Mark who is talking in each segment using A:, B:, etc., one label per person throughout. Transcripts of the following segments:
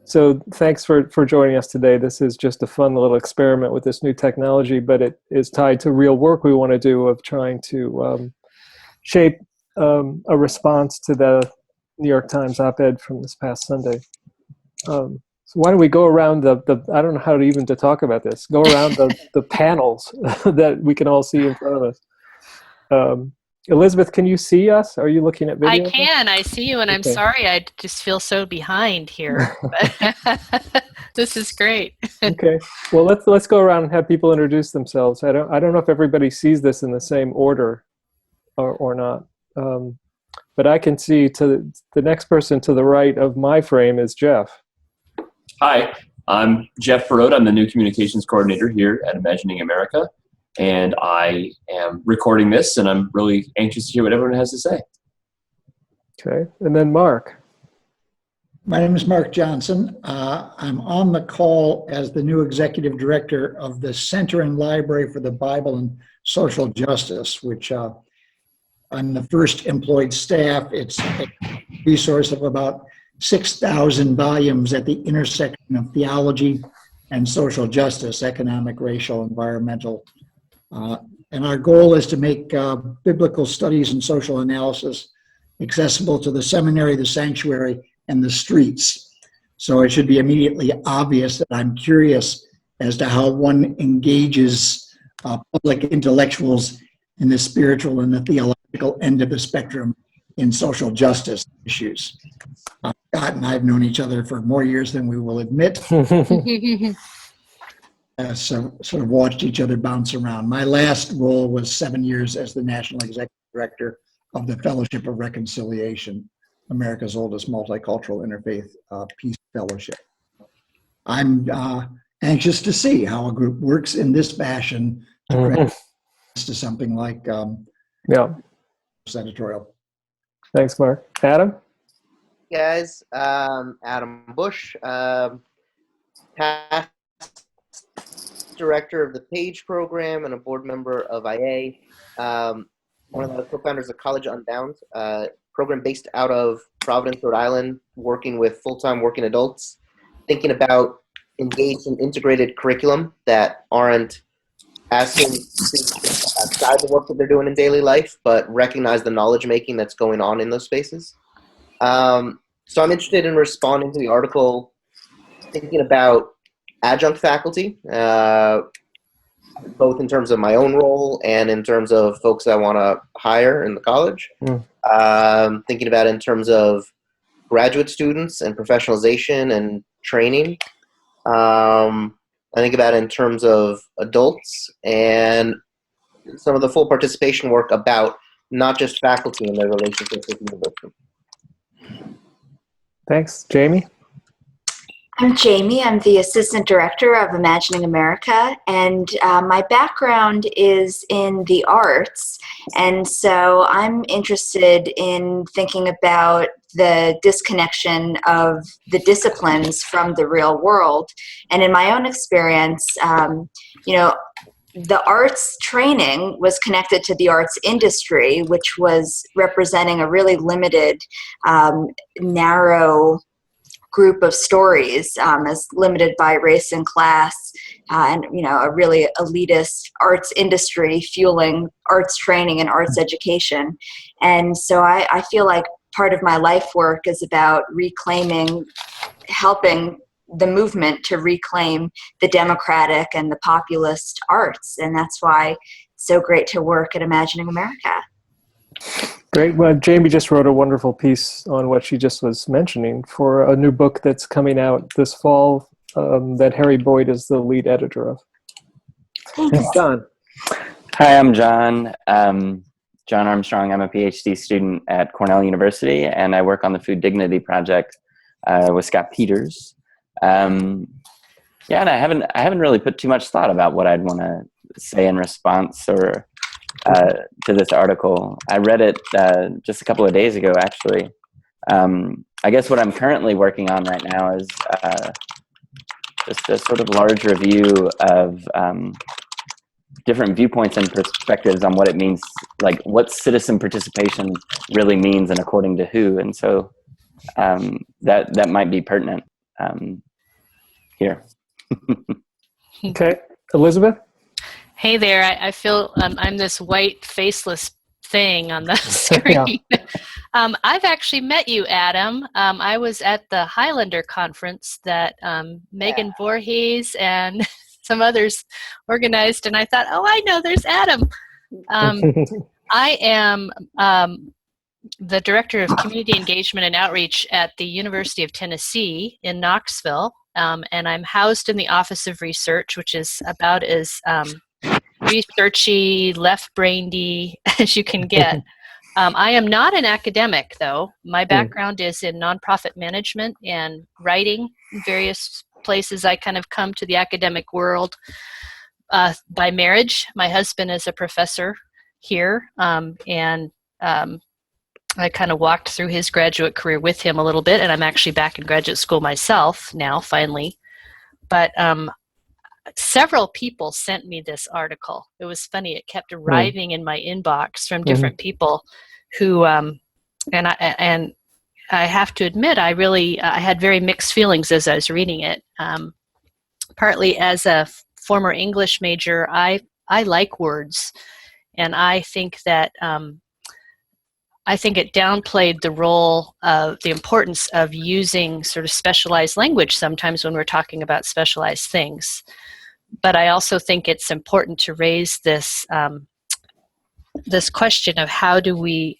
A: So thanks for joining us today. This is just a fun little experiment with this new technology, but it is tied to real work we want to do of trying to shape a response to the New York Times op-ed from this past Sunday. So why don't we go around the I don't know how to even to talk about this, go around the panels that we can all see in front of us. Elizabeth, can you see us? Are you looking at
B: I
A: video?
B: can. I see you, and I'm
A: Okay.
B: sorry. I just feel so behind here. This is great.
A: Okay. Well, let's go around and have people introduce themselves. I don't know if everybody sees this in the same order or not. But I can see to the next person to the right of my frame is Jeff.
C: Hi, I'm Jeff Perot. I'm the new communications coordinator here at Imagining America, and I am recording this, and I'm really anxious to hear what everyone has to say.
A: Okay. And then Mark.
D: My name is Mark Johnson. I'm on the call as the new executive director of the Center and Library for the Bible and Social Justice, which I'm the first employed staff. It's a resource of about 6,000 volumes at the intersection of theology and social justice, economic, racial, environmental. And our goal is to make biblical studies and social analysis accessible to the seminary, the sanctuary, and the streets. So it should be immediately obvious that I'm curious as to how one engages public intellectuals in the spiritual and the theological end of the spectrum in social justice issues. Scott and I have known each other for more years than we will admit. So sort of watched each other bounce around. My last role was 7 years as the National Executive Director of the Fellowship of Reconciliation, America's oldest multicultural interfaith peace fellowship. I'm anxious to see how a group works in this fashion to something like editorial.
A: Thanks, Mark. Adam?
E: Guys, Adam Bush, past director of the PAGE program and a board member of IA, one of the co-founders of College Unbound, program based out of Providence, Rhode Island, working with full-time working adults, thinking about engaged and integrated curriculum that aren't asking students outside the work that they're doing in daily life, but recognize the knowledge making that's going on in those spaces. So I'm interested in responding to the article, thinking about adjunct faculty, both in terms of my own role and in terms of folks I want to hire in the college. Thinking about it in terms of graduate students and professionalization and training. I think about it in terms of adults and some of the full participation work about not just faculty and their relationships with the university.
A: Thanks. Jamie?
F: I'm Jamie. I'm the Assistant Director of Imagining America, and my background is in the arts, and so I'm interested in thinking about the disconnection of the disciplines from the real world. And in my own experience, the arts training was connected to the arts industry, which was representing a really limited, narrow group of stories, as limited by race and class, and a really elitist arts industry fueling arts training and arts education. And so I feel like part of my life work is about helping the movement to reclaim the democratic and the populist arts. And that's why it's so great to work at Imagining America.
A: Great. Well, Jamie just wrote a wonderful piece on what she just was mentioning for a new book that's coming out this fall that Harry Boyd is the lead editor of.
F: Thanks.
A: John.
G: Hi, I'm John. John Armstrong. I'm a PhD student at Cornell University, and I work on the Food Dignity Project with Scott Peters. And I haven't really put too much thought about what I'd want to say in response or to this article. I read it just a couple of days ago, actually. I guess what I'm currently working on right now is just a sort of large review of different viewpoints and perspectives on what it means, like what citizen participation really means and according to who. And so that might be pertinent. here.
A: Okay, Elizabeth.
B: Hey there. I feel I'm this white faceless thing on the screen. I've actually met you, Adam. I was at the Highlander conference that Megan Voorhees and some others organized, and I thought, oh, I know, there's Adam. I am the Director of Community Engagement and Outreach at the University of Tennessee in Knoxville, and I'm housed in the Office of Research, which is about as researchy, left-brainy as you can get. I am not an academic, though. My background is in nonprofit management and writing in various places. I kind of come to the academic world by marriage. My husband is a professor here, and I kind of walked through his graduate career with him a little bit, and I'm actually back in graduate school myself now, finally. But several people sent me this article. It was funny. It kept arriving in my inbox from different people who, and I have to admit, I had very mixed feelings as I was reading it. Partly as a former English major, I like words, and I think that I think it downplayed the role of the importance of using sort of specialized language sometimes when we're talking about specialized things. But I also think it's important to raise this this question of how do we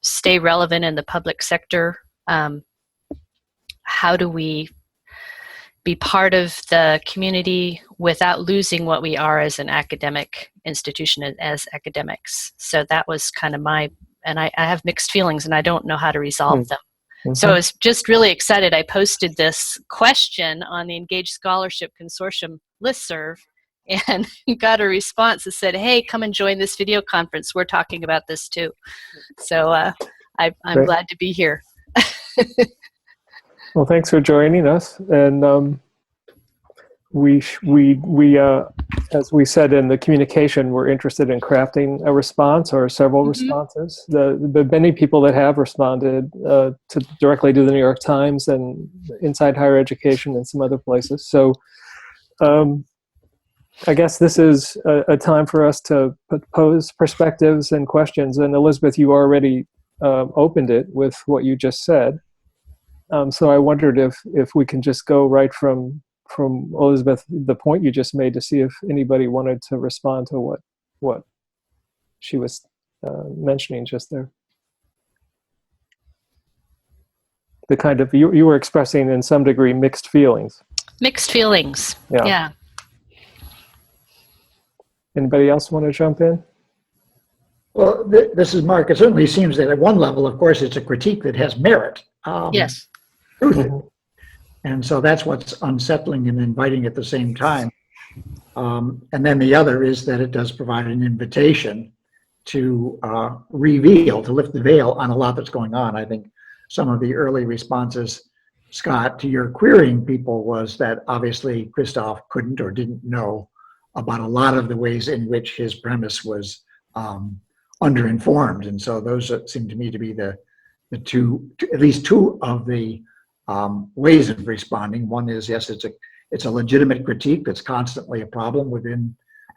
B: stay relevant in the public sector? How do we be part of the community without losing what we are as an academic institution, as academics? So that was kind of and I have mixed feelings and I don't know how to resolve them. So I was just really excited. I posted this question on the Engaged Scholarship Consortium listserv and got a response that said, hey, come and join this video conference. We're talking about this too. So I'm glad to be here.
A: Well, thanks for joining us. And we as we said in the communication, we're interested in crafting a response or several responses. The many people that have responded directly to the New York Times and Inside Higher Education and some other places. So I guess this is a time for us to pose perspectives and questions. And Elizabeth, you already opened it with what you just said. So I wondered if we can just go right from Elizabeth, the point you just made, to see if anybody wanted to respond to what she was mentioning just there. The kind of, you were expressing in some degree mixed feelings.
B: Mixed feelings, yeah.
A: Anybody else want to jump in?
D: Well, this is Mark. It certainly seems that at one level, of course, it's a critique that has merit.
B: Yes.
D: And so that's what's unsettling and inviting at the same time. And then the other is that it does provide an invitation to reveal, to lift the veil on a lot that's going on. I think some of the early responses, Scott, to your querying people was that obviously Kristof couldn't or didn't know about a lot of the ways in which his premise was underinformed. And so those seem to me to be the two, at least two of the ways of responding. One is, yes, it's a legitimate critique that's constantly a problem within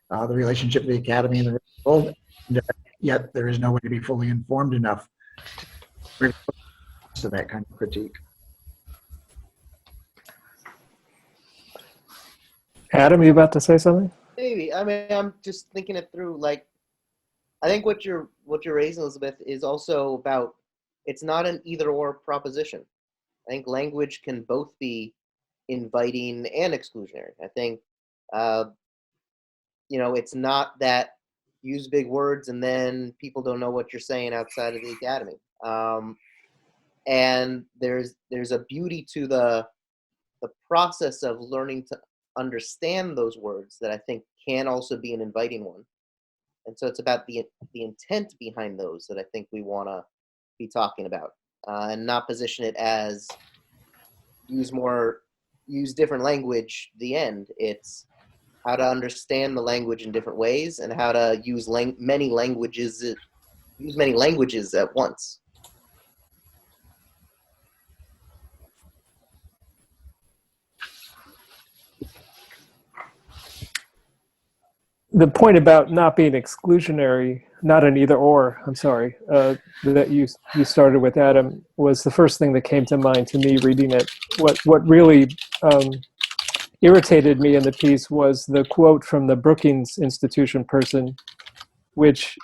D: the relationship of the academy and the world, and yet there is no way to be fully informed enough to that kind of critique.
A: Adam, you about to say something?
E: Maybe. I mean, I'm just thinking it through. Like, I think what you're raising, Elizabeth, is also about, it's not an either-or proposition. I think language can both be inviting and exclusionary. I think, it's not that use big words and then people don't know what you're saying outside of the academy. And there's a beauty to the process of learning to understand those words that I think can also be an inviting one. And so it's about the intent behind those that I think we want to be talking about, and not position it as use different language. The end. It's how to understand the language in different ways and how to use many languages at once.
A: the point about not being exclusionary, not an either or, I'm sorry, that you started with, Adam, was the first thing that came to mind to me reading it. What really irritated me in the piece was the quote from the Brookings Institution person, which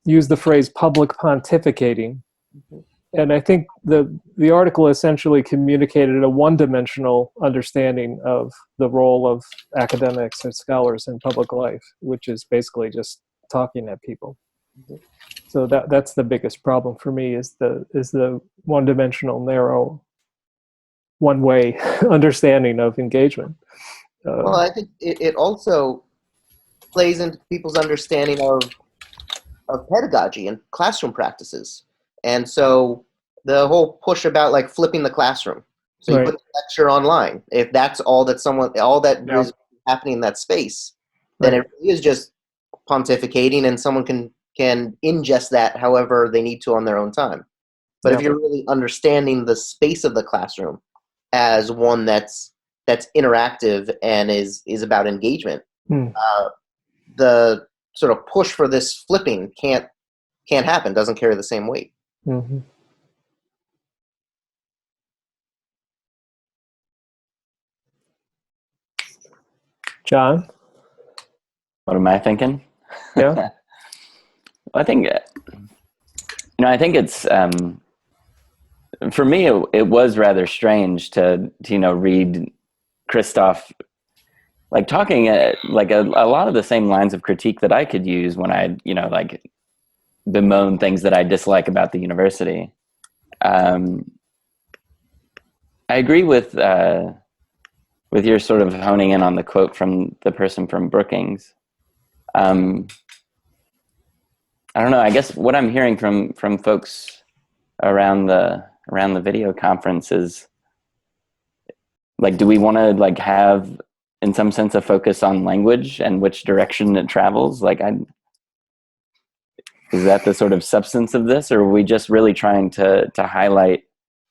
A: used the phrase public pontificating. And I think the article essentially communicated a one-dimensional understanding of the role of academics and scholars in public life, which is basically just talking at people. So that's the biggest problem for me, is the one-dimensional, narrow, one-way understanding of engagement.
E: Well, I think it also plays into people's understanding of pedagogy and classroom practices. And so the whole push about like flipping the classroom. So you
A: Right.
E: put the lecture online. If that's all that
A: Yeah.
E: is happening in that space, then
A: Right.
E: it really is just pontificating, and someone can ingest that however they need to on their own time. But if
A: Yeah.
E: you're really understanding the space of the classroom as one that's interactive and is about engagement, the sort of push for this flipping can't happen, doesn't carry the same weight.
A: Mm-hmm. John?
G: What am I thinking?
A: Yeah.
G: I think, I think it's, for me, it was rather strange to read Kristof, like talking like a lot of the same lines of critique that I could use when I, like bemoan things that I dislike about the university. I agree with your sort of honing in on the quote from the person from Brookings. I don't know. I guess what I'm hearing from folks around the video conference is, like, do we want to like have, in some sense, a focus on language and which direction it travels? Like, is that the sort of substance of this, or are we just really trying to highlight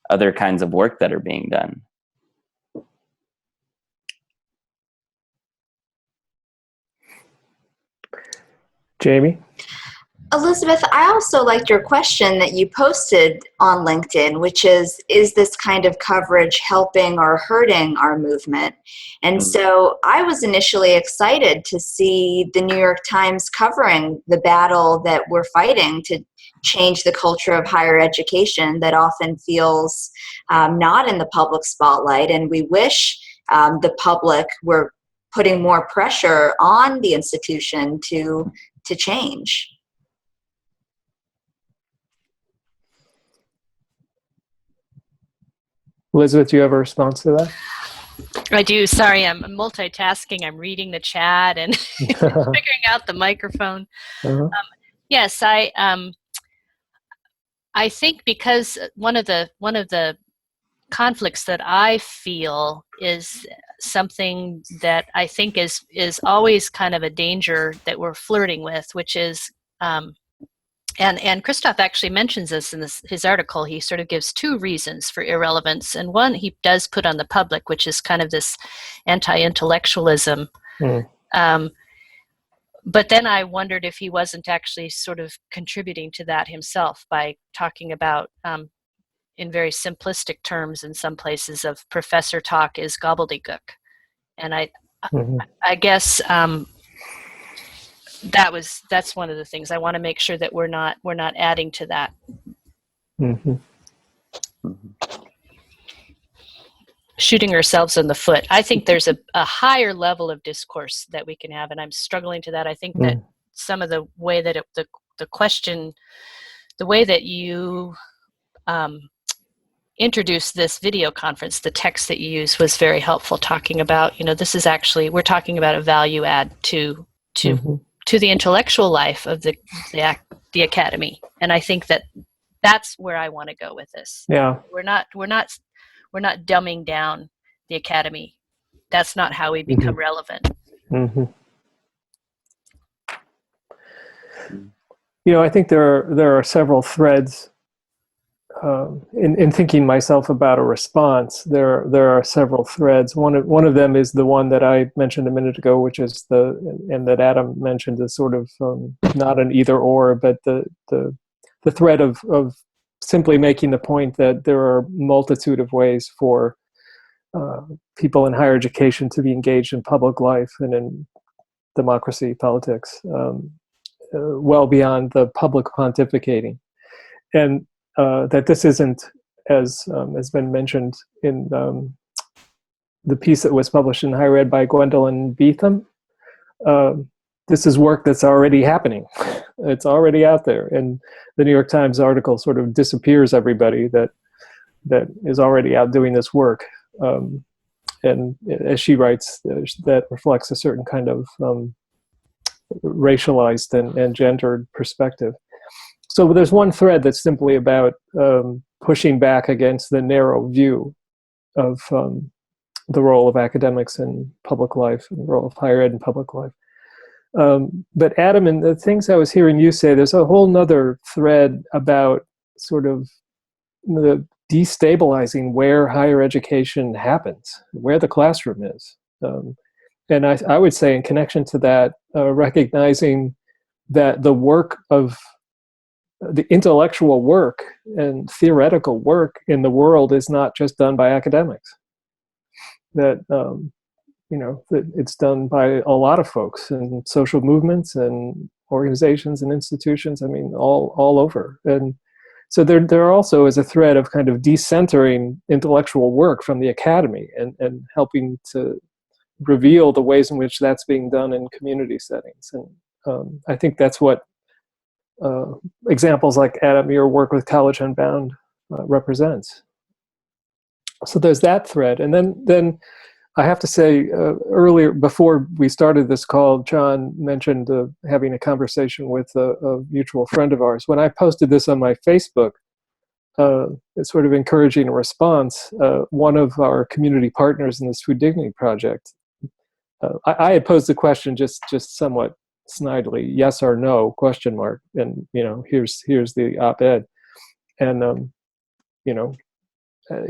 G: other kinds of work that are being done?
A: Jamie?
F: Elizabeth, I also liked your question that you posted on LinkedIn, which is this kind of coverage helping or hurting our movement? And so I was initially excited to see the New York Times covering the battle that we're fighting to change the culture of higher education that often feels not in the public spotlight. And we wish the public were putting more pressure on the institution to change.
A: Elizabeth, do you have a response to that?
B: I do. Sorry, I'm multitasking. I'm reading the chat and figuring out the microphone.
A: Uh-huh.
B: Yes, I think because one of the conflicts that I feel is something that I think is always kind of a danger that we're flirting with, which is, and Kristof actually mentions this in his article. He sort of gives two reasons for irrelevance, and one he does put on the public, which is kind of this anti-intellectualism. But then I wondered if he wasn't actually sort of contributing to that himself by talking about, in very simplistic terms in some places, of professor talk is gobbledygook. And I guess that's one of the things I want to make sure that we're not adding to that. Shooting ourselves in the foot. I think there's a higher level of discourse that we can have, and I'm struggling to that. I think that some of the way that the question, the way that you introduced this video conference, the text that you used was very helpful, talking about, this is actually, we're talking about a value add to the intellectual life of the academy. And I think that that's where I want to go with this.
A: Yeah.
B: We're not dumbing down the academy. That's not how we become relevant.
A: I think there are several threads in thinking myself about a response, there are several threads. One of them is the one that I mentioned a minute ago, which is and that Adam mentioned, is sort of not an either or, but the thread of simply making the point that there are a multitude of ways for people in higher education to be engaged in public life and in democracy, politics, well beyond the public pontificating. And that this isn't, as has been mentioned in the piece that was published in Higher Ed by Gwendolyn Beetham, this is work that's already happening. It's already out there. And the New York Times article sort of disappears everybody that is already out doing this work. And as she writes, that reflects a certain kind of racialized and gendered perspective. So there's one thread that's simply about pushing back against the narrow view of the role of academics in public life and the role of higher ed in public life. But Adam, and the things I was hearing you say, there's a whole nother thread about sort of the destabilizing where higher education happens, where the classroom is. And I would say in connection to that, recognizing that the work of the intellectual work and theoretical work in the world is not just done by academics. That that it's done by a lot of folks and social movements and organizations and institutions. I mean, all over. And so there also is a thread of kind of decentering intellectual work from the academy and helping to reveal the ways in which that's being done in community settings. And I think that's what examples like Adam, your work with College Unbound represents. So there's that thread. And then I have to say, earlier, before we started this call, John mentioned having a conversation with a mutual friend of ours. When I posted this on my Facebook, it's sort of encouraging a response. One of our community partners in this Food Dignity Project, I had posed the question just somewhat snidely, yes or no, question mark, and here's the op-ed, and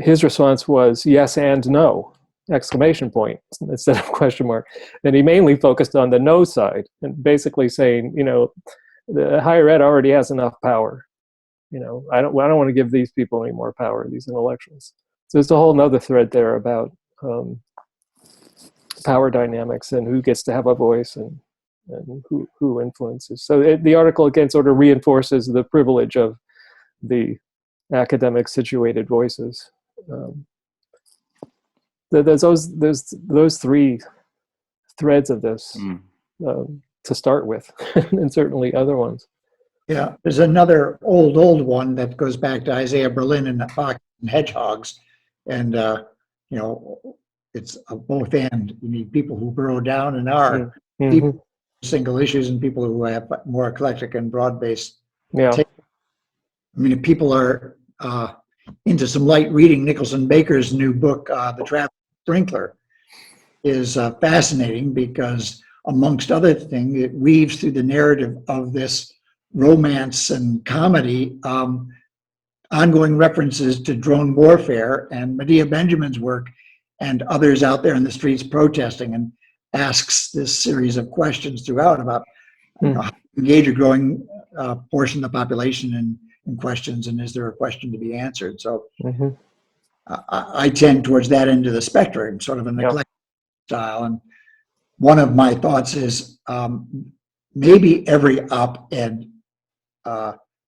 A: his response was yes and no, exclamation point, instead of question mark. And he mainly focused on the no side and basically saying, the higher ed already has enough power. I don't want to give these people any more power, these intellectuals. So there's a whole nother thread there about power dynamics and who gets to have a voice and who influences. So the article again sort of reinforces the privilege of the academic situated voices. There's those three threads of this to start with, and certainly other ones.
D: Yeah, there's another old one that goes back to Isaiah Berlin and the Fox and Hedgehogs, and it's a both and. You need people who burrow down and are deep single issues, and people who have more eclectic and broad-based.
A: Yeah.
D: I mean, if people are into some light reading, Nicholson Baker's new book, The Traffic Sprinkler, is fascinating because, amongst other things, it weaves through the narrative of this romance and comedy ongoing references to drone warfare and Medea Benjamin's work and others out there in the streets protesting, and asks this series of questions throughout about how to engage a growing portion of the population in questions, and is there a question to be answered. So I tend towards that end of the spectrum, sort of an eclectic style. And one of my thoughts is maybe every op-ed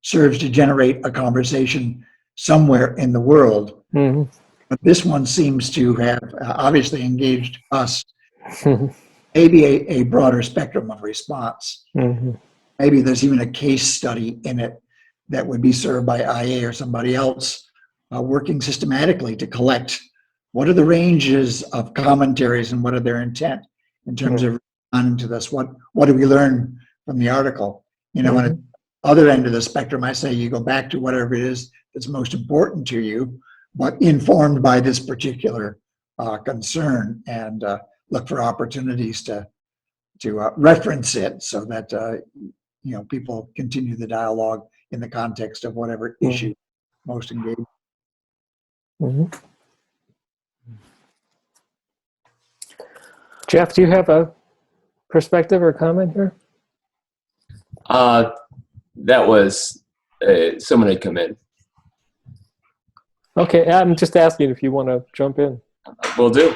D: serves to generate a conversation somewhere in the world. But this one seems to have obviously engaged us, maybe a broader spectrum of response. Maybe there's even a case study in it that would be served by IA or somebody else, working systematically to collect what are the ranges of commentaries and what are their intent in terms of responding to this. What do we learn from the article? On the other end of the spectrum, I say you go back to whatever it is that's most important to you, but informed by this particular concern, and look for opportunities to reference it so that people continue the dialogue in the context of whatever issue most engaging.
A: Mhm. Jeff, do you have a perspective or comment here?
C: That was someone had come in.
A: Okay, I'm just asking if you want to jump in.
C: Will do.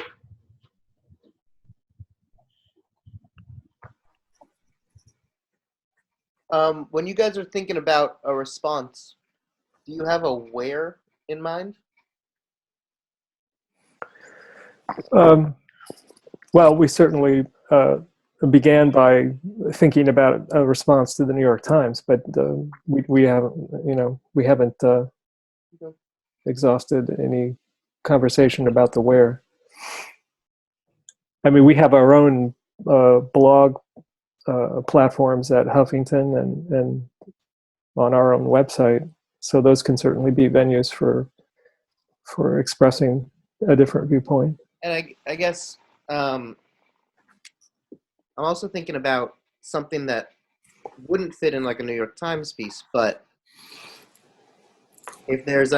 E: When you guys are thinking about a response, do you have a where in mind?
A: Well, we certainly began by thinking about a response to the New York Times, but we haven't exhausted any conversation about the where. I mean, we have our own blog platforms at Huffington and on our own website, so those can certainly be venues for expressing a different viewpoint.
E: And I guess I'm also thinking about something that wouldn't fit in like a New York Times piece, but if there's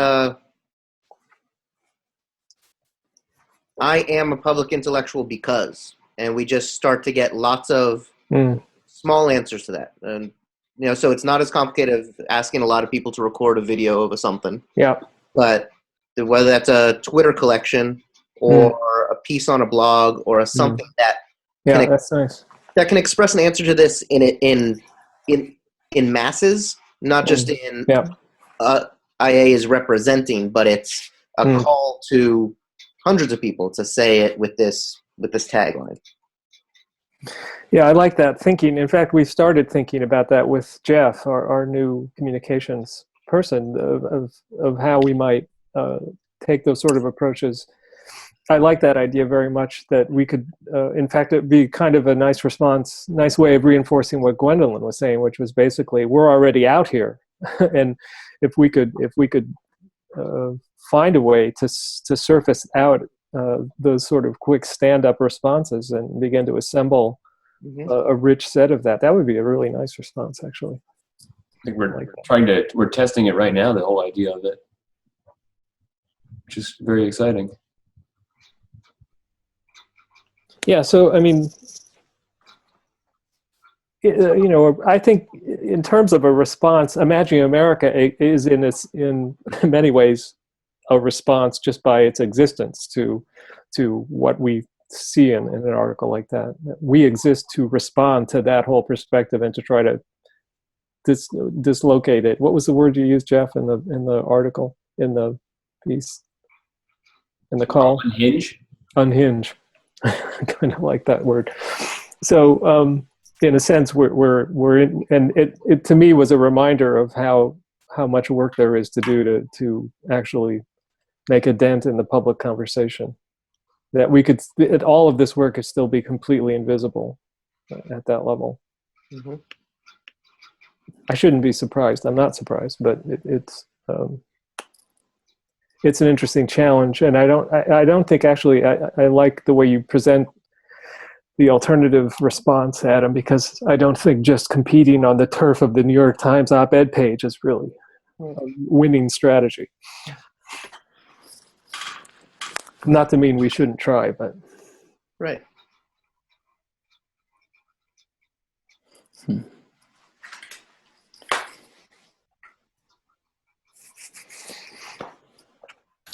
E: I am a public intellectual because, and we just start to get lots of small answers to that. And, so it's not as complicated as asking a lot of people to record a video of something.
A: Yeah.
E: But whether that's a Twitter collection or a piece on a blog or something
A: that's nice.
E: That can express an answer to this in masses, not just in IA is representing, but it's a call to hundreds of people to say it with this tagline.
A: Yeah, I like that thinking. In fact, we started thinking about that with Jeff, our new communications person, of how we might take those sort of approaches. I like that idea very much, that we could, in fact, it'd be kind of a nice response, nice way of reinforcing what Gwendolyn was saying, which was basically, we're already out here. And if we could find a way to surface out those sort of quick stand-up responses and begin to assemble a rich set of that would be a really nice response, actually.
C: I think we're testing it right now, the whole idea of it, which is very exciting.
A: Yeah, so I mean, I think in terms of a response, Imagining America is in many ways a response just by its existence to what we see in an article like that. We exist to respond to that whole perspective and to try to dislocate it. What was the word you used, Jeff, in the article, in the piece, in the call?
C: Unhinge.
A: Unhinge. I kind of like that word. So in a sense, we're in, and it to me was a reminder of how much work there is to do to actually make a dent in the public conversation. That all of this work could still be completely invisible at that level. I shouldn't be surprised. I'm not surprised, but it's an interesting challenge, and I don't think actually I like the way you present the alternative response, Adam, because I don't think just competing on the turf of the New York Times op-ed page is really a winning strategy. Not to mean we shouldn't try, but
E: right.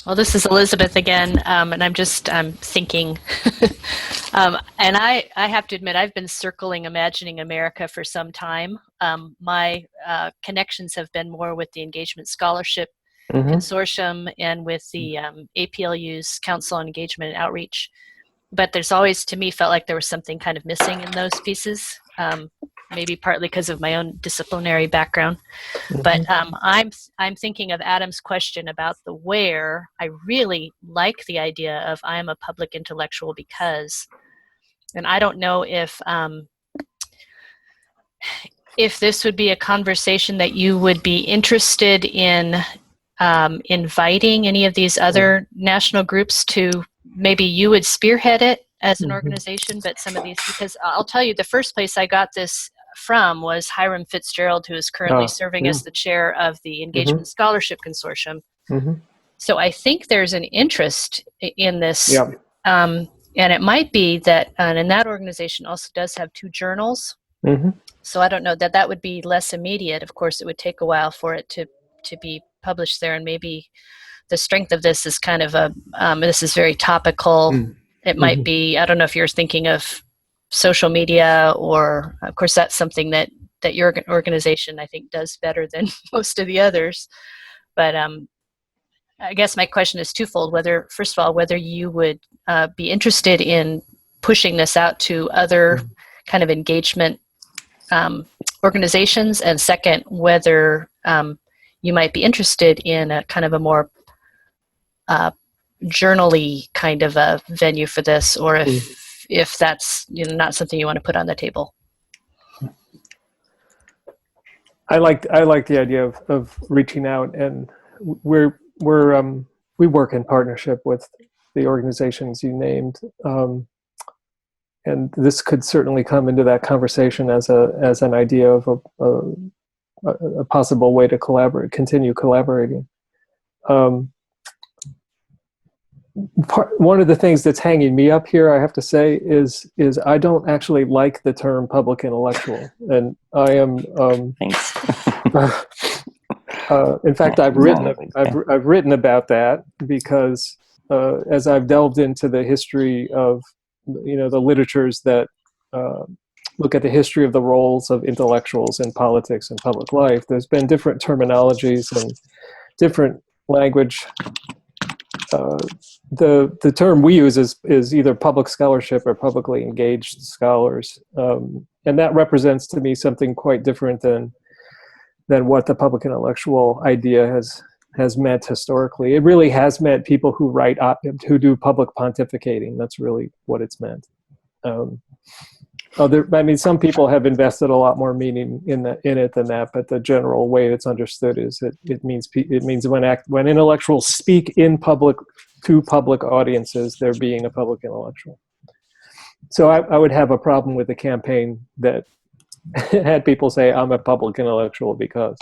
B: Well, this is Elizabeth again, and I'm thinking, and I have to admit, I've been circling Imagining America for some time. My connections have been more with the Engagement Scholarship Consortium and with the APLU's Council on Engagement and Outreach. But there's always, to me, felt like there was something kind of missing in those pieces. Maybe partly because of my own disciplinary background. But I'm thinking of Adam's question about the where. I really like the idea of I am a public intellectual because, and I don't know if this would be a conversation that you would be interested in inviting any of these other national groups to, maybe you would spearhead it as an organization, but some of these, because I'll tell you, the first place I got this from was Hiram Fitzgerald, who is currently serving as the chair of the Engagement Scholarship Consortium.
A: Mm-hmm.
B: So I think there's an interest in this.
A: Yeah.
B: And it might be that, and that organization also does have 2 journals.
A: Mm-hmm.
B: So I don't know that would be less immediate. Of course, it would take a while for it to be published there, and maybe the strength of this is kind of this is very topical.
A: Mm-hmm.
B: It might be, I don't know if you're thinking of social media, or of course that's something that your organization I think does better than most of the others. But I guess my question is twofold: first of all, whether you would be interested in pushing this out to other kind of engagement organizations, and second, whether you might be interested in a kind of a more journal-y kind of a venue for this, or if that's not something you want to put on the table.
A: I like the idea of reaching out, and we work in partnership with the organizations you named, and this could certainly come into that conversation as an idea of a possible way to continue collaborating. One of the things that's hanging me up here, I have to say, is I don't actually like the term public intellectual, and I am.
G: Thanks.
A: In fact, I've written about that because as I've delved into the history of the literatures that look at the history of the roles of intellectuals in politics and public life, there's been different terminologies and different language. The term we use is either public scholarship or publicly engaged scholars, and that represents to me something quite different than what the public intellectual idea has meant historically. It really has meant people who write who do public pontificating. That's really what it's meant. Some people have invested a lot more meaning in it than that, but the general way it's understood is it means when intellectuals speak in public to public audiences, they're being a public intellectual. So I would have a problem with the campaign that had people say, I'm a public intellectual because.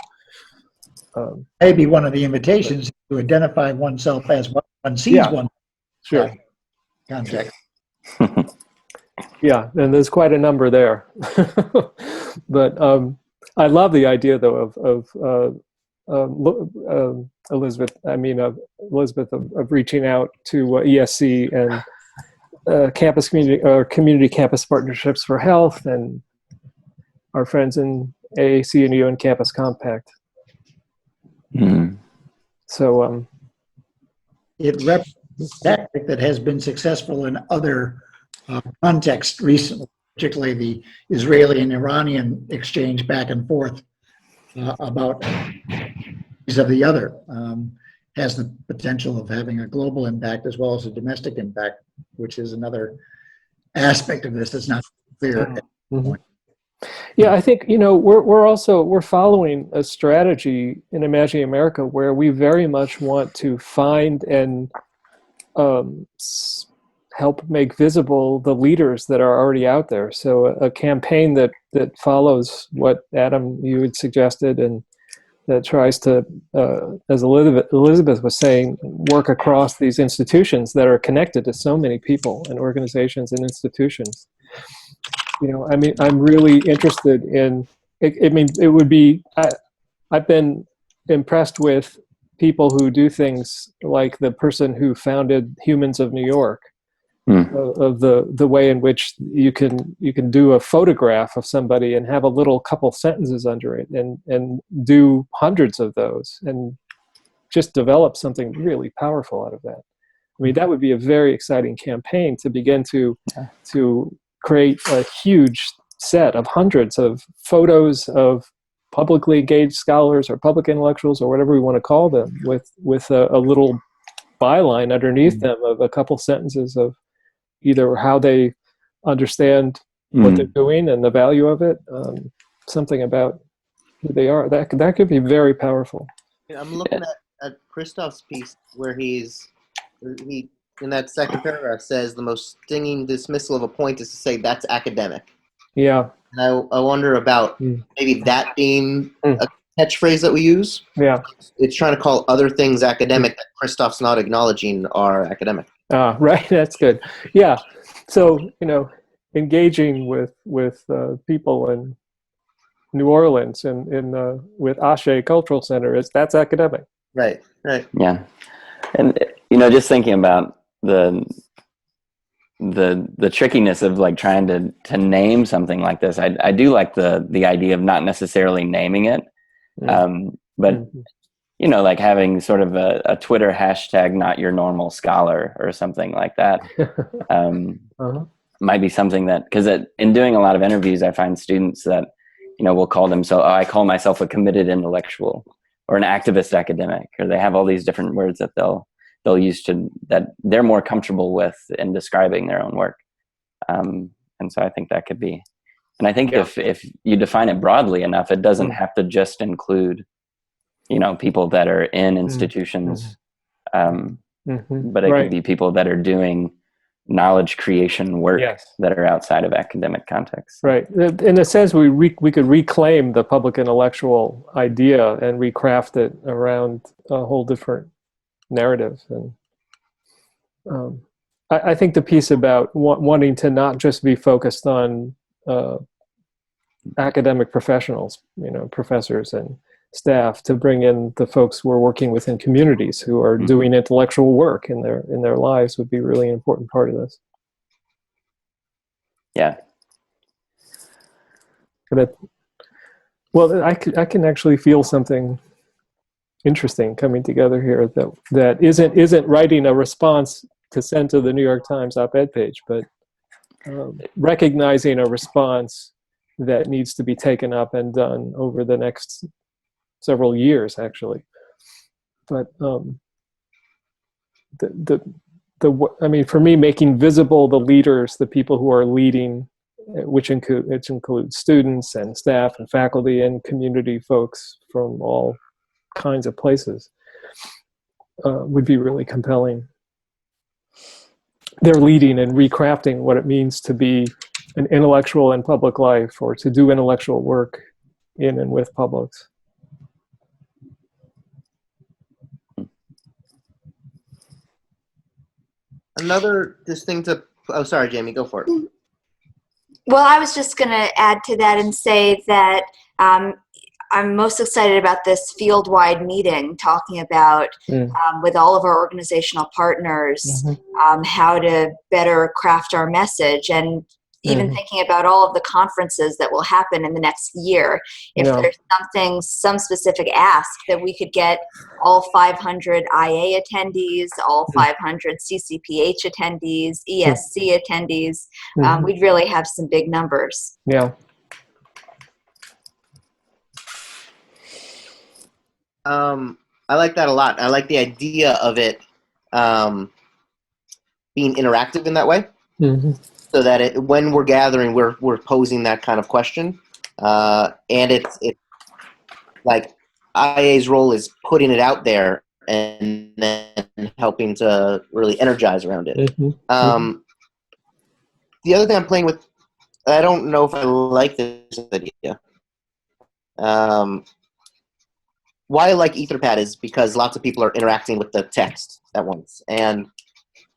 D: Maybe one of the invitations is to identify oneself as what one sees one.
A: Sure.
D: Context.
A: Yeah, and there's quite a number there. But I love the idea, though, of Elizabeth of reaching out to ESC and campus community campus partnerships for health, and our friends in AAC and UN Campus Compact. So
D: it represents a tactic that has been successful in other contexts recently, particularly the Israeli and Iranian exchange back and forth about of the other, has the potential of having a global impact as well as a domestic impact, which is another aspect of this that's not clear at this point.
A: Yeah, I think we're following a strategy in Imagining America where we very much want to find and help make visible the leaders that are already out there. So a campaign that follows what Adam you had suggested, and that tries to, as Elizabeth was saying, work across these institutions that are connected to so many people and organizations and institutions. I'm really interested in. It would be. I've been impressed with people who do things like the person who founded Humans of New York, of the way in which you can do a photograph of somebody and have a little couple sentences under it, and do hundreds of those, and just develop something really powerful out of that. That would be a very exciting campaign to begin to create a huge set of hundreds of photos of publicly engaged scholars or public intellectuals or whatever we want to call them, with a little byline underneath them of a couple sentences of either how they understand what they're doing and the value of it, something about who they are. That could be very powerful.
E: I'm looking at Kristof's piece where he in that second paragraph says the most stinging dismissal of a point is to say that's academic.
A: Yeah.
E: And I wonder about maybe that being a catchphrase that we use.
A: Yeah.
E: It's trying to call other things academic that Kristof's not acknowledging are academic.
A: Right. That's good. Yeah. So, engaging with people in New Orleans and with Ashe Cultural Center that's academic.
E: Right. Right.
G: Yeah. And, just thinking about the trickiness of like trying to name something like this, I do like the idea of not necessarily naming it, but like having sort of a Twitter hashtag not your normal scholar or something like that might be something that, because in doing a lot of interviews, I find students that will call themselves, I call myself a committed intellectual or an activist academic, or they have all these different words that they'll use that they're more comfortable with in describing their own work. And so I think that could be, and I think if you define it broadly enough, it doesn't have to just include, people that are in institutions, but it could be people that are doing knowledge creation work that are outside of academic context.
A: Right. In a sense, we could reclaim the public intellectual idea and recraft it around a whole different narrative. And I think the piece about wanting to not just be focused on academic professionals, professors and staff, to bring in the folks who are working within communities who are doing intellectual work in their lives would be a really important part of this.
G: Yeah.
A: Well, I can actually feel something interesting coming together here that isn't writing a response to send to the New York Times op-ed page, but recognizing a response that needs to be taken up and done over the next several years, actually. But for me, making visible the leaders, the people who are leading, which includes students and staff and faculty and community folks from all kinds of places, would be really compelling. They're leading and recrafting what it means to be an intellectual in public life, or to do intellectual work in and with publics.
E: Another distinctive. Oh, sorry, Jamie, go for it.
F: Well, I was just going to add to that and say that I'm most excited about this field-wide meeting, talking about with all of our organizational partners how to better craft our message, and even thinking about all of the conferences that will happen in the next year. If there's some specific ask that we could get all 500 IA attendees, all 500 CCPH attendees, ESC attendees, we'd really have some big numbers.
A: Yeah.
E: I like that a lot. I like the idea of it being interactive in that way, so that when we're gathering, we're posing that kind of question, and it's like IA's role is putting it out there and then helping to really energize around it. The other thing I'm playing with, I don't know if I like this idea. Why I like Etherpad is because lots of people are interacting with the text at once. And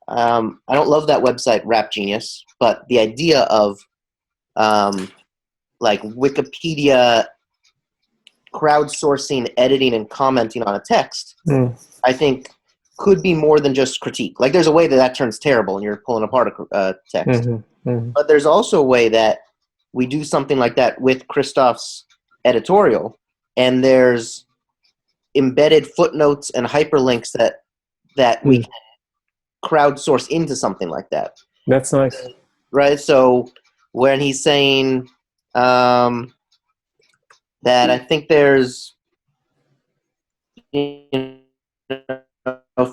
E: I don't love that website, Rap Genius, but the idea of like Wikipedia crowdsourcing, editing, and commenting on a text, I think could be more than just critique. Like there's a way that turns terrible and you're pulling apart a text. But there's also a way that we do something like that with Kristof's editorial, and there's embedded footnotes and hyperlinks that we can crowdsource into something like that.
A: That's nice.
E: Right? So when he's saying that I think there's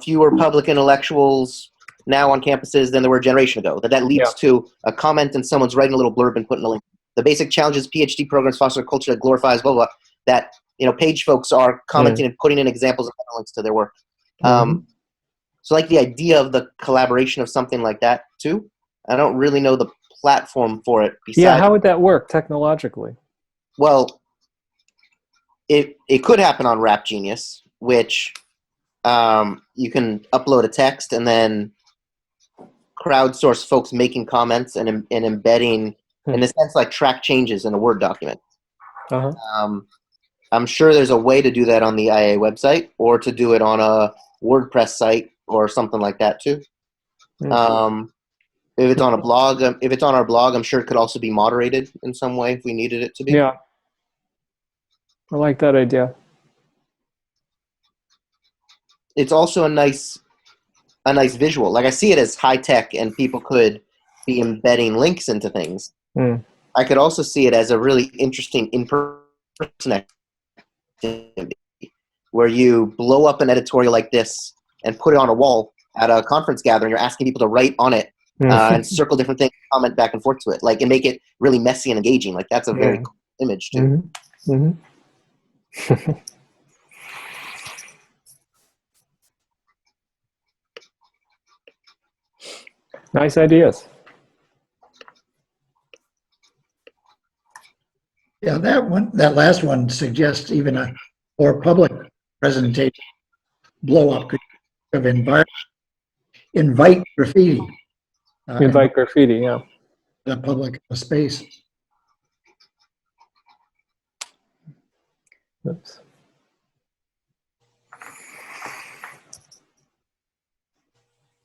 E: fewer public intellectuals now on campuses than there were a generation ago, that leads to a comment and someone's writing a little blurb and putting a link. The basic challenges PhD programs foster a culture that glorifies blah, blah, blah, that page folks are commenting and putting in examples and links to their work. So like the idea of the collaboration of something like that too. I don't really know the platform for it.
A: How would that work technologically?
E: Well, it could happen on Rap Genius, which you can upload a text and then crowdsource folks making comments and embedding, in a sense, like track changes in a Word document.
A: Uh-huh.
E: I'm sure there's a way to do that on the IA website, or to do it on a WordPress site or something like that too. If it's on a blog, if it's on our blog, I'm sure it could also be moderated in some way if we needed it to be.
A: Yeah, I like that idea.
E: It's also a nice visual. Like, I see it as high tech, and people could be embedding links into things. I could also see it as a really interesting in-person activity, where you blow up an editorial like this and put it on a wall at a conference gathering. You're asking people to write on it and circle different things, comment back and forth to it, like, and make it really messy and engaging. Like, that's a very cool image too.
A: Nice ideas.
D: Yeah, that last one suggests even a more public presentation. Blow up could have invite graffiti.
A: Invite graffiti, yeah.
D: The public space.
A: Oops.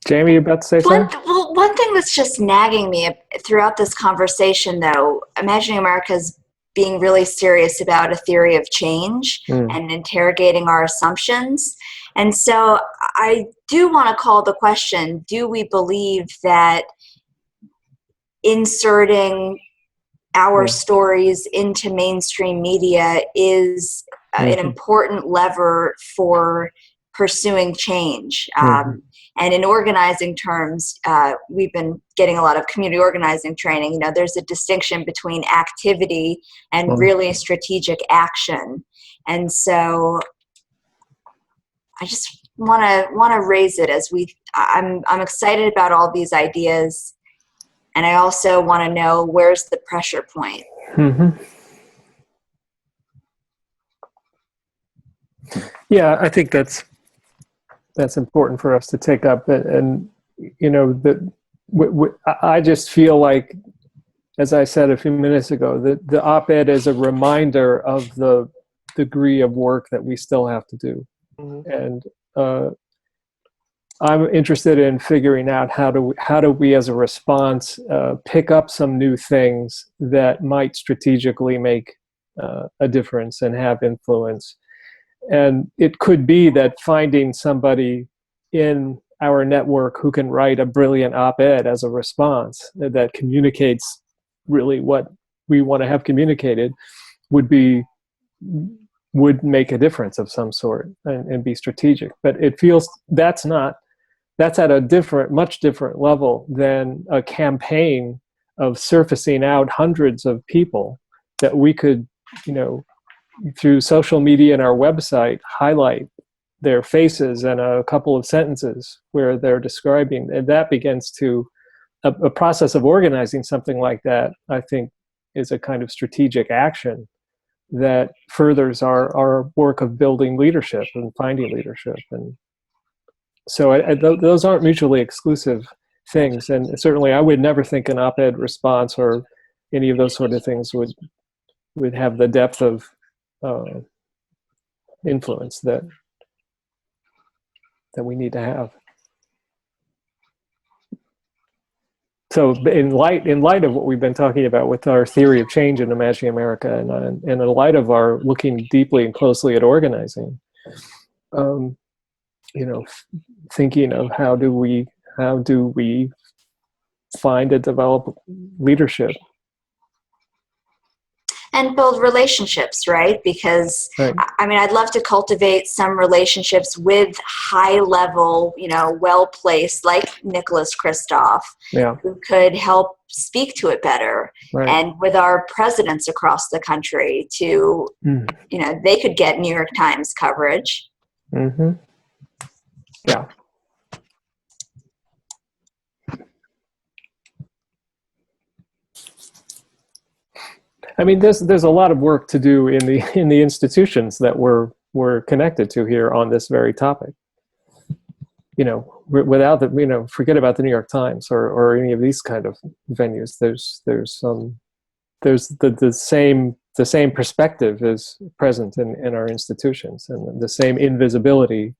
A: Jamie, you about to say something?
F: One thing that's just nagging me throughout this conversation, though, Imagining America is being really serious about a theory of change and interrogating our assumptions. And so I do want to call the question, do we believe that inserting our stories into mainstream media is an important lever for pursuing change? And in organizing terms, we've been getting a lot of community organizing training. You know, there's a distinction between activity and really strategic action. And so I just want to raise it as I'm excited about all these ideas. And I also want to know, where's the pressure point?
A: Yeah, I think that's important for us to take up. And you know, I just feel like, as I said a few minutes ago, that the op-ed is a reminder of the degree of work that we still have to do. And I'm interested in figuring out how do we as a response pick up some new things that might strategically make a difference and have influence. And it could be that finding somebody in our network who can write a brilliant op-ed as a response that communicates really what we want to have communicated would make a difference of some sort and be strategic. But it feels that's at a much different level than a campaign of surfacing out hundreds of people that we could, you know, through social media and our website, highlight their faces and a couple of sentences where they're describing, and that begins to a process of organizing something like that. I think is a kind of strategic action that furthers our work of building leadership and finding leadership. And so those aren't mutually exclusive things. And certainly I would never think an op-ed response or any of those sort of things would have the depth of influence that we need to have. So in light of what we've been talking about with our theory of change in Imagining America, and in light of our looking deeply and closely at organizing, you know, thinking of how do we find and develop leadership
F: and build relationships, right? Because I mean, I'd love to cultivate some relationships with high level, you know, well-placed, like Nicholas Kristof, who could help speak to it better. And with our presidents across the country to, you know, they could get New York Times coverage.
A: Yeah. I mean, there's a lot of work to do in the institutions that we're connected to here on this very topic. You know, without the, you know, forget about the New York Times or any of these kind of venues. There's the same perspective is present in our institutions, and the same invisibility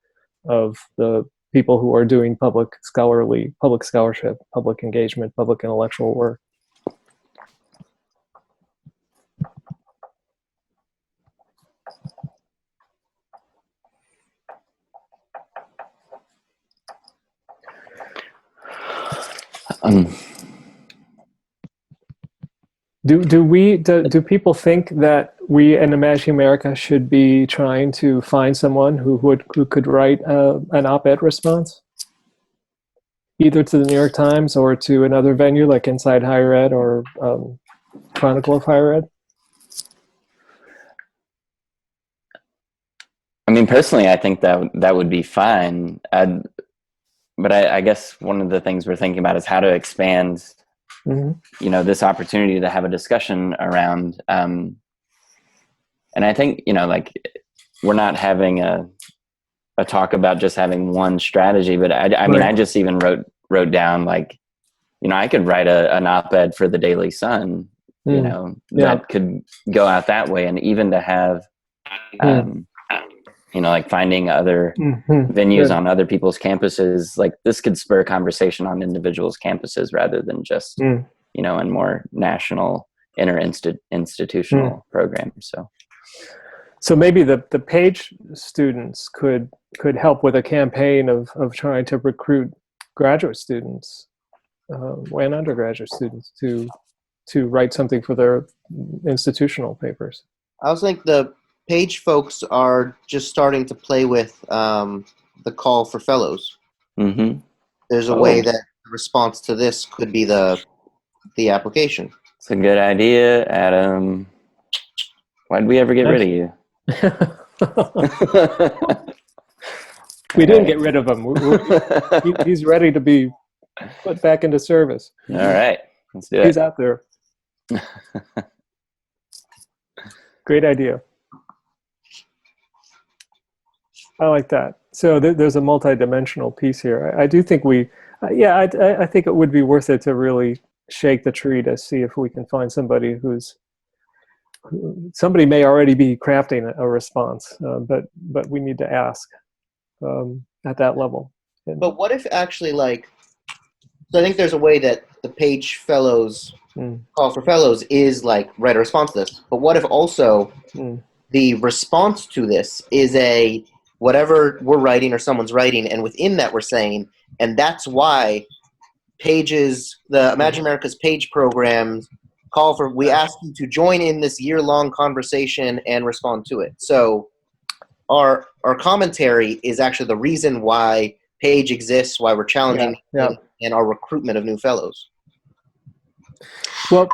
A: of the people who are doing public scholarship, public engagement, public intellectual work. Do people think that we in Imagining America should be trying to find someone who could write an op-ed response, either to the New York Times or to another venue like Inside Higher Ed or Chronicle of Higher Ed?
G: I mean, personally, I think that would be fine. But I guess one of the things we're thinking about is how to expand, you know, this opportunity to have a discussion around. And I think, you know, like, we're not having a talk about just having one strategy, but I mean, I just even wrote down, like, you know, I could write an op-ed for the Daily Sun, you know, that could go out that way. And even to have, you know, like finding other venues on other people's campuses, like this could spur conversation on individuals' campuses rather than just, you know, in more national institutional programs.
A: So maybe the Page students could help with a campaign of trying to recruit graduate students and undergraduate students to write something for their institutional papers.
E: I also think the Page folks are just starting to play with the call for fellows. There's a way that the response to this could be the application.
G: It's a good idea, Adam. Why'd we ever get rid of you?
A: We didn't get rid of him. He's ready to be put back into service.
G: All right, let's do it.
A: He's out there. Great idea. I like that. So there's a multi-dimensional piece here. I do think I think it would be worth it to really shake the tree to see if we can find somebody somebody may already be crafting a response, but we need to ask at that level.
E: But what if actually, like, so I think there's a way that the Page Fellows call for fellows is like write a response to this. But what if also the response to this is whatever we're writing or someone's writing, and within that we're saying, and that's why the Imagine America's Page programs we ask you to join in this year-long conversation and respond to it. So our commentary is actually the reason why Page exists, why we're challenging and our recruitment of new fellows.
A: Well,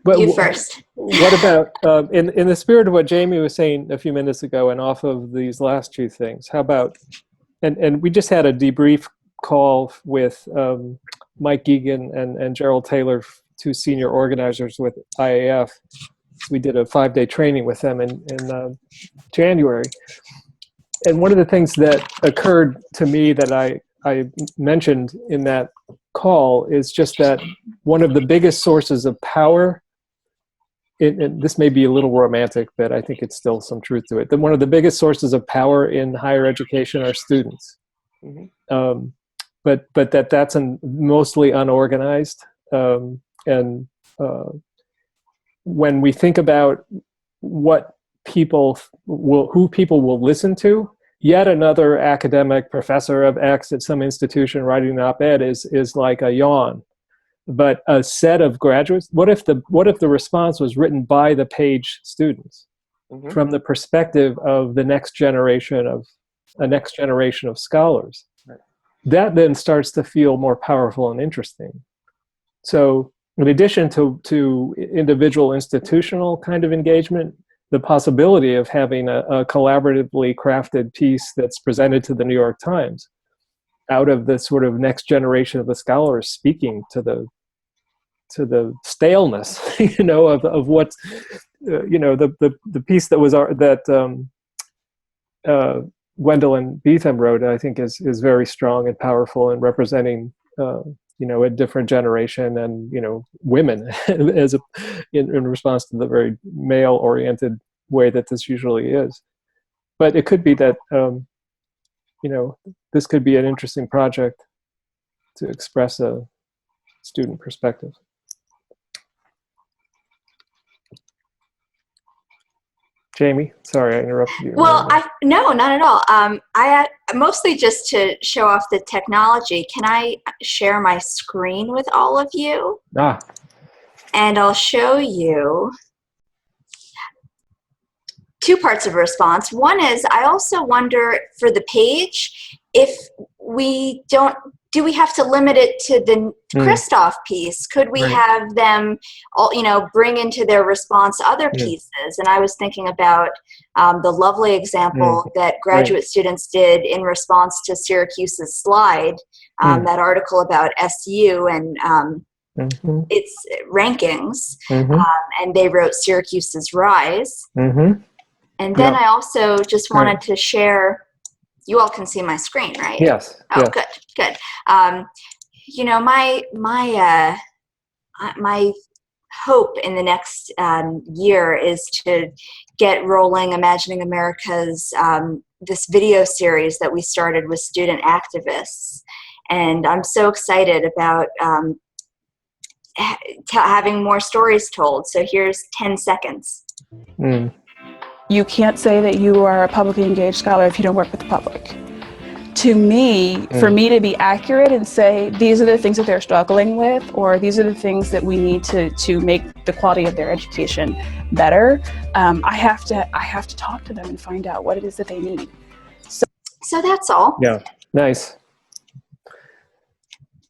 A: but
F: you first.
A: What about in the spirit of what Jamie was saying a few minutes ago, and off of these last two things? How about and we just had a debrief call with Mike Geegan and Gerald Taylor, two senior organizers with IAF. We did a 5-day training with them in January. And one of the things that occurred to me that I mentioned in that call is just that one of the biggest sources of power, and this may be a little romantic, but I think it's still some truth to it, that one of the biggest sources of power in higher education are students. But that's mostly unorganized. And when we think about who people will listen to, yet another academic professor of X at some institution writing an op-ed is like a yawn. But a set of graduates, what if the response was written by the Page students from the perspective of the next generation of scholars? That then starts to feel more powerful and interesting. So in addition to individual institutional kind of engagement, the possibility of having a collaboratively crafted piece that's presented to the New York Times out of the sort of next generation of the scholars speaking to the staleness, of what's, the piece that was Gwendolyn Beetham wrote, I think is very strong and powerful in representing, a different generation and, women as in response to the very male-oriented way that this usually is. But it could be that, this could be an interesting project to express a student perspective. Jamie, sorry I interrupted you.
F: Well, no, not at all. I mostly just to show off the technology. Can I share my screen with all of you? And I'll show you two parts of a response. One is, I also wonder for the page, if we do we have to limit it to the Kristof piece? Could we have them all, bring into their response other pieces? And I was thinking about the lovely example that graduate students did in response to Syracuse's slide, that article about SU and its rankings, and they wrote Syracuse's rise. And then I also just wanted to share, you all can see my screen, right?
A: Yes.
F: Oh, good, good. My hope in the next year is to get rolling Imagining America's this video series that we started with student activists. And I'm so excited about having more stories told. So here's 10 seconds.
H: You can't say that you are a publicly engaged scholar if you don't work with the public. To me, for me to be accurate and say, these are the things that they're struggling with, or these are the things that we need to make the quality of their education better, I have to talk to them and find out what it is that they need.
F: So that's all.
A: Yeah, nice.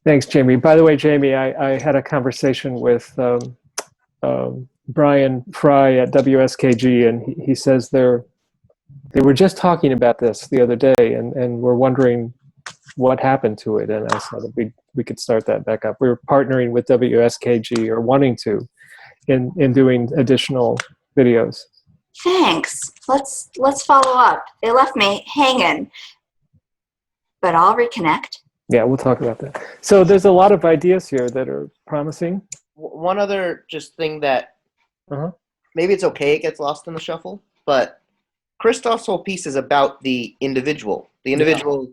A: Thanks, Jamie. By the way, Jamie, I had a conversation with Brian Fry at WSKG, and he says they were just talking about this the other day, and we're wondering what happened to it. And I said that we could start that back up. We were partnering with WSKG, or wanting to, in doing additional videos.
F: Thanks. Let's follow up. They left me hanging, but I'll reconnect.
A: Yeah, we'll talk about that. So there's a lot of ideas here that are promising.
E: One other just thing that maybe it's okay it gets lost in the shuffle, but Kristof's whole piece is about the individual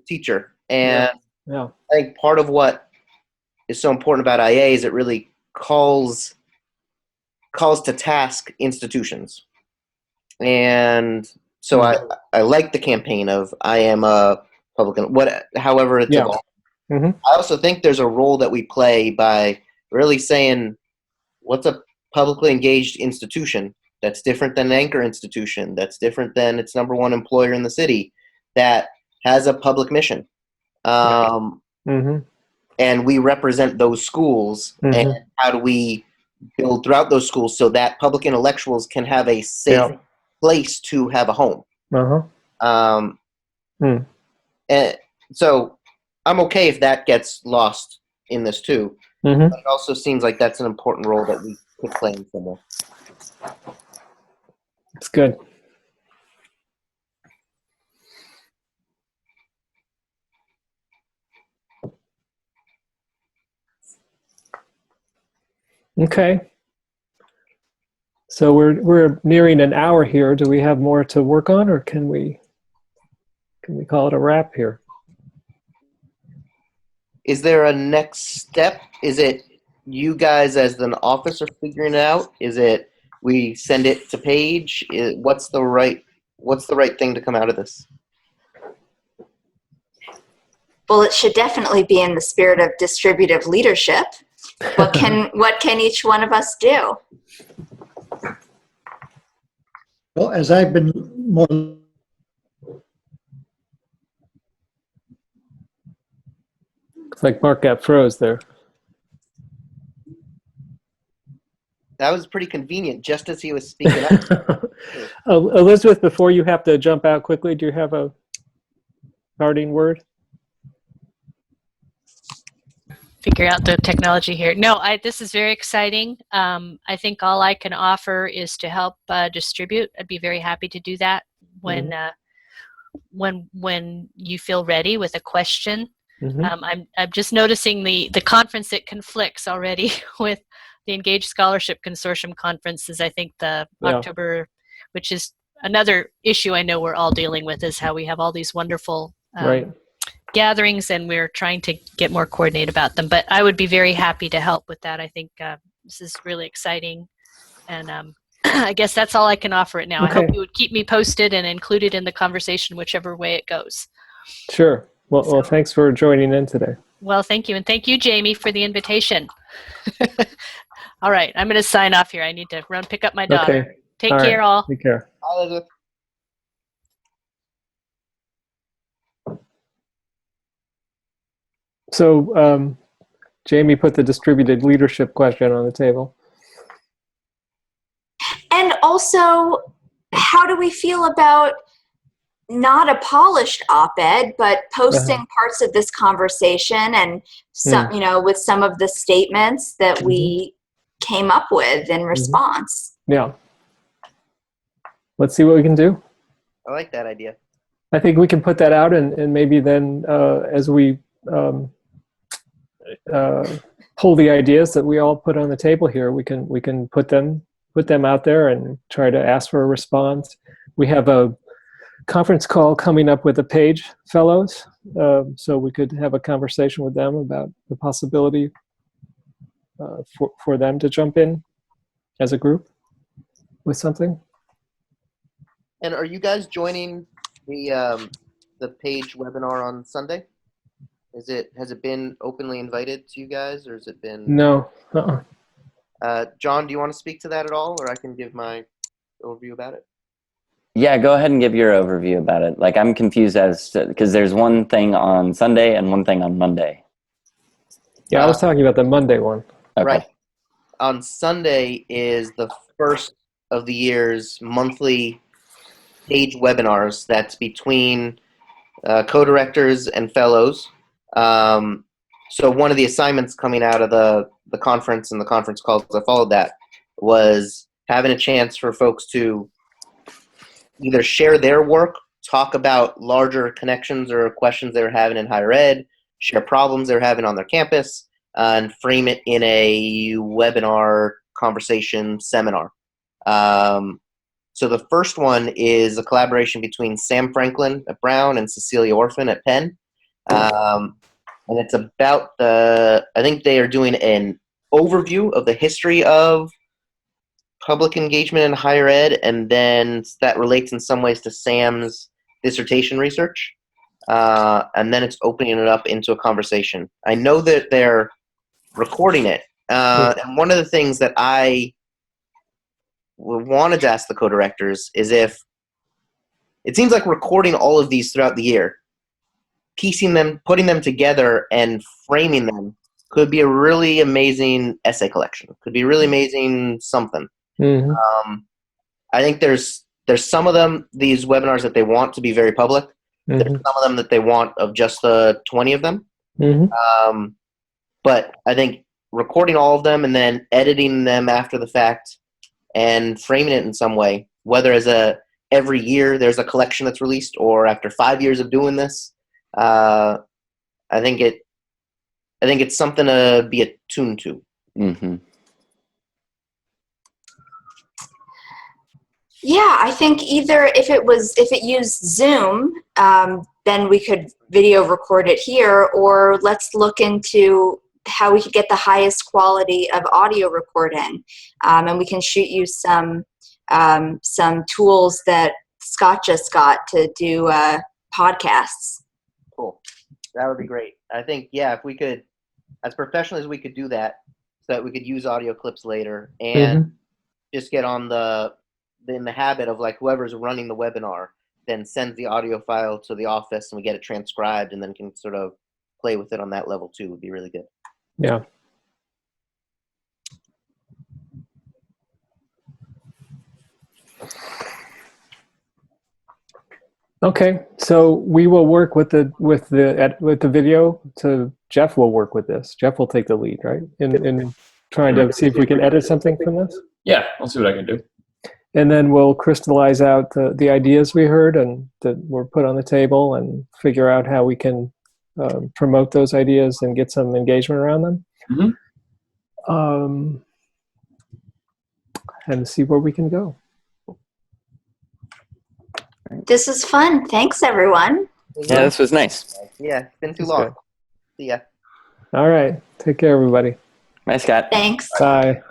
E: teacher. And I think part of what is so important about IA is it really calls to task institutions. And so I like the campaign of I am a public, however it's evolved. I also think there's a role that we play by really saying, what's a publicly engaged institution that's different than an anchor institution, that's different than its number one employer in the city, that has a public mission. And we represent those schools, and how do we build throughout those schools so that public intellectuals can have a safe place to have a home. And so I'm okay if that gets lost in this too. But it also seems like that's an important role that we could play in somewhere.
A: It's good. Okay. So we're nearing an hour here. Do we have more to work on, or can we call it a wrap here?
E: Is there a next step? Is it you guys as an office are figuring it out? Is it we send it to Paige? What's the right thing to come out of this?
F: Well, it should definitely be in the spirit of distributive leadership. What can each one of us do?
D: Well, as I've been more...
A: Looks like Mark got froze there.
E: That was pretty convenient, just as he was speaking up.
A: Elizabeth, before you have to jump out quickly, do you have a parting word?
B: figure out the technology here. No, this is very exciting. I think all I can offer is to help distribute. I'd be very happy to do that when when you feel ready with a question. I'm just noticing the conference, it conflicts already with the Engaged Scholarship Consortium conference is, I think, the October, which is another issue I know we're all dealing with, is how we have all these wonderful gatherings and we're trying to get more coordinated about them. But I would be very happy to help with that. I think this is really exciting. And I guess that's all I can offer it now. I hope you would keep me posted and included in the conversation whichever way it goes.
A: Sure. Well, thanks for joining in today.
B: Well, thank you. And thank you, Jamie, for the invitation. All right. I'm going to sign off here. I need to run pick up my daughter.
A: Okay.
B: Take care, all.
A: Take care.
E: Bye, Elizabeth.
A: So Jamie put the distributed leadership question on the table.
F: And also, how do we feel about not a polished op-ed, but posting parts of this conversation and some, you know, with some of the statements that we came up with in response?
A: Yeah. Let's see what we can do.
E: I like that idea.
A: I think we can put that out, and maybe then as we pull the ideas that we all put on the table here, we can put them out there and try to ask for a response. We have a conference call coming up with the Page Fellows, so we could have a conversation with them about the possibility for them to jump in as a group with something.
E: And are you guys joining the Page webinar on Sunday? Has it been openly invited to you guys, or has it been?
A: No.
E: John, do you want to speak to that at all, or I can give my overview about it?
G: Yeah, go ahead and give your overview about it. Like, I'm confused as to, because there's one thing on Sunday and one thing on Monday.
A: Yeah, I was talking about the Monday one.
G: Okay.
E: Right. On Sunday is the first of the year's monthly Page webinars. That's between co-directors and fellows. So one of the assignments coming out of the conference and the conference calls that followed that was having a chance for folks to either share their work, talk about larger connections or questions they were having in higher ed, share problems they're having on their campus, and frame it in a webinar conversation seminar. So the first one is a collaboration between Sam Franklin at Brown and Cecilia Orphan at Penn. And it's about I think they are doing an overview of the history of public engagement in higher ed, and then that relates in some ways to Sam's dissertation research. And then it's opening it up into a conversation. I know that they're recording it. And one of the things that I wanted to ask the co-directors is if it seems like recording all of these throughout the year, piecing them, putting them together and framing them could be a really amazing essay collection. Could be a really amazing something. I think there's some of them, these webinars, that they want to be very public. There's some of them that they want of just the 20 of them. But I think recording all of them and then editing them after the fact and framing it in some way, whether as every year there's a collection that's released or after 5 years of doing this, I think it's something to be attuned to.
F: Yeah, I think either if it used Zoom, then we could video record it here, or let's look into how we could get the highest quality of audio recording. And we can shoot you some tools that Scott just got to do podcasts.
E: Cool. That would be great. I think, yeah, if we could, as professionally as we could do that, so that we could use audio clips later and just get on in the habit of, like, whoever's running the webinar then sends the audio file to the office and we get it transcribed and then can sort of play with it on that level too, would be really good.
A: Yeah. Okay, so we will work with the video. So Jeff will work with this. Jeff will take the lead, right? In trying to see if we can edit something from this.
C: Yeah, I'll see what I can do.
A: And then we'll crystallize out the ideas we heard and that were put on the table, and figure out how we can promote those ideas and get some engagement around them.
C: Mm-hmm.
A: And see where we can go.
F: This is fun. Thanks, everyone.
G: Yeah, this was nice.
E: Yeah, it's been too
A: That's
E: long.
A: good.
E: See ya.
A: All right. Take care, everybody.
G: Bye, Scott.
F: Thanks.
A: Bye.